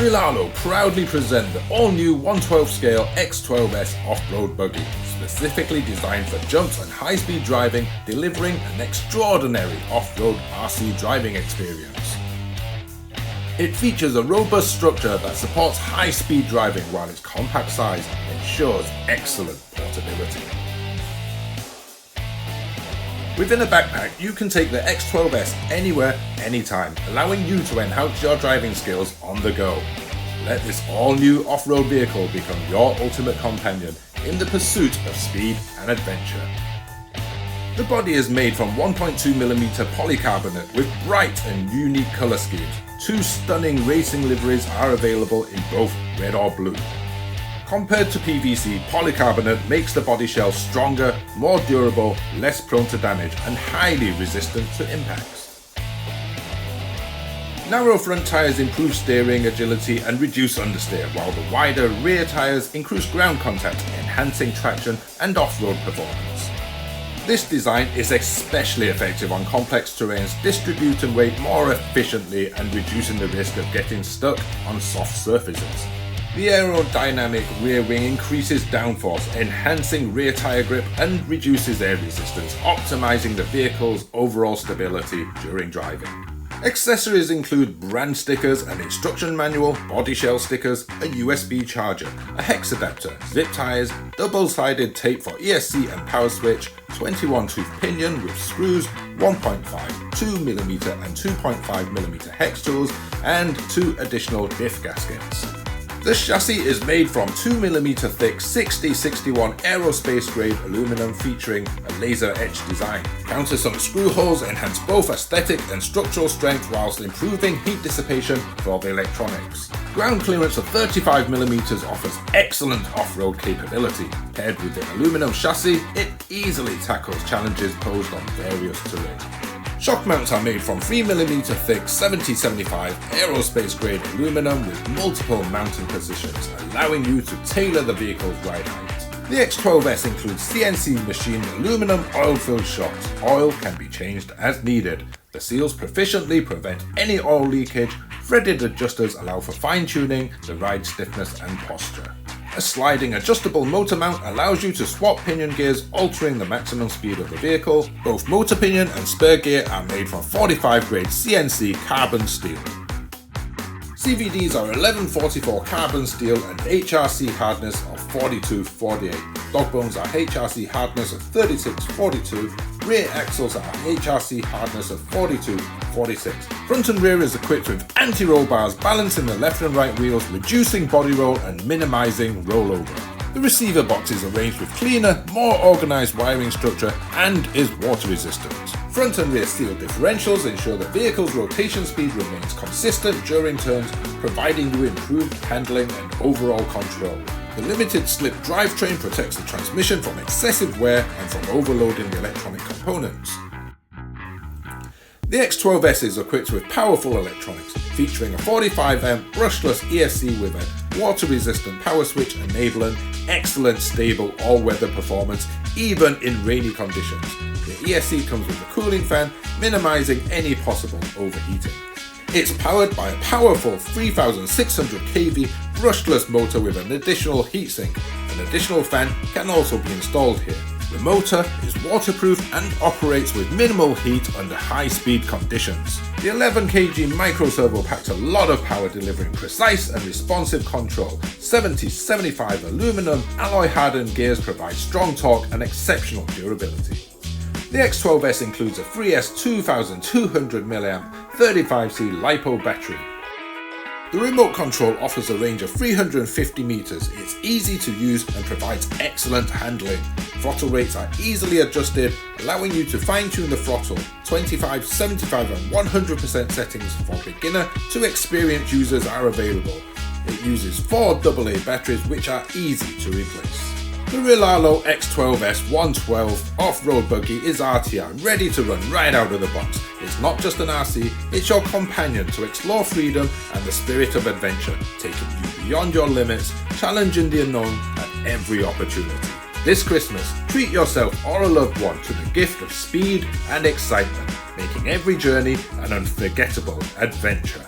Rlaarlo proudly present the all-new 1/12 scale X12S off-road buggy, specifically designed for jumps and high-speed driving, delivering an extraordinary off-road RC driving experience. It features a robust structure that supports high-speed driving, while its compact size ensures excellent portability. Within a backpack, you can take the X12S anywhere, anytime, allowing you to enhance your driving skills on the go. Let this all-new off-road vehicle become your ultimate companion in the pursuit of speed and adventure. The body is made from 1.2mm polycarbonate with bright and unique colour schemes. Two stunning racing liveries are available in both red or blue. Compared to PVC, polycarbonate makes the body shell stronger, more durable, less prone to damage, and highly resistant to impacts. Narrow front tyres improve steering agility and reduce understeer, while the wider rear tyres increase ground contact, enhancing traction and off-road performance. This design is especially effective on complex terrains, distributing weight more efficiently and reducing the risk of getting stuck on soft surfaces. The aerodynamic rear wing increases downforce, enhancing rear tyre grip and reduces air resistance, optimizing the vehicle's overall stability during driving. Accessories include brand stickers, an instruction manual, body shell stickers, a USB charger, a hex adapter, zip ties, double-sided tape for ESC and power switch, 21-tooth pinion with screws, 1.5, 2mm and 2.5mm hex tools, and 2 additional diff gaskets. The chassis is made from 2mm thick 6061 aerospace grade aluminum featuring a laser etched design. Countersunk screw holes enhance both aesthetic and structural strength whilst improving heat dissipation for the electronics. Ground clearance of 35mm offers excellent off-road capability. Paired with the aluminum chassis, it easily tackles challenges posed on various terrain. Shock mounts are made from 3mm thick 7075 aerospace grade aluminum with multiple mounting positions, allowing you to tailor the vehicle's ride height. The X12S includes CNC machined aluminum oil-filled shocks. Oil can be changed as needed. The seals proficiently prevent any oil leakage. Threaded adjusters allow for fine-tuning the ride stiffness and posture. A sliding adjustable motor mount allows you to swap pinion gears, altering the maximum speed of the vehicle. Both motor pinion and spur gear are made from 45 grade CNC carbon steel. CVDs are 1144 carbon steel and HRC hardness of 4248. Dog bones are HRC hardness of 3642. Rear axles are HRC hardness of 4246. Front and rear is equipped with anti-roll bars, balancing the left and right wheels, reducing body roll and minimizing rollover. The receiver box is arranged with cleaner, more organized wiring structure and is water resistant. Front and rear steel differentials ensure the vehicle's rotation speed remains consistent during turns, providing you improved handling and overall control. The limited slip drivetrain protects the transmission from excessive wear and from overloading the electronic components. The X12S is equipped with powerful electronics, featuring a 45A brushless ESC with a water-resistant power switch enabling excellent stable all-weather performance even in rainy conditions. The ESC comes with a cooling fan, minimizing any possible overheating. It's powered by a powerful 3600 kV brushless motor with an additional heatsink. An additional fan can also be installed here. The motor is waterproof and operates with minimal heat under high-speed conditions. The 11 kg micro servo packs a lot of power, delivering precise and responsive control. 70-75 aluminum alloy hardened gears provide strong torque and exceptional durability. The X12S includes a 3S 2200 mAh 35C LiPo battery. The remote control offers a range of 350 meters. It's easy to use and provides excellent handling. Throttle rates are easily adjusted, allowing you to fine-tune the throttle. 25, 75 and 100% settings for beginner to experienced users are available. It uses 4 AA batteries which are easy to replace. The Rlaarlo X12S 112 off-road buggy is RTR, ready to run right out of the box. It's not just an RC, it's your companion to explore freedom and the spirit of adventure, taking you beyond your limits, challenging the unknown at every opportunity. This Christmas, treat yourself or a loved one to the gift of speed and excitement, making every journey an unforgettable adventure.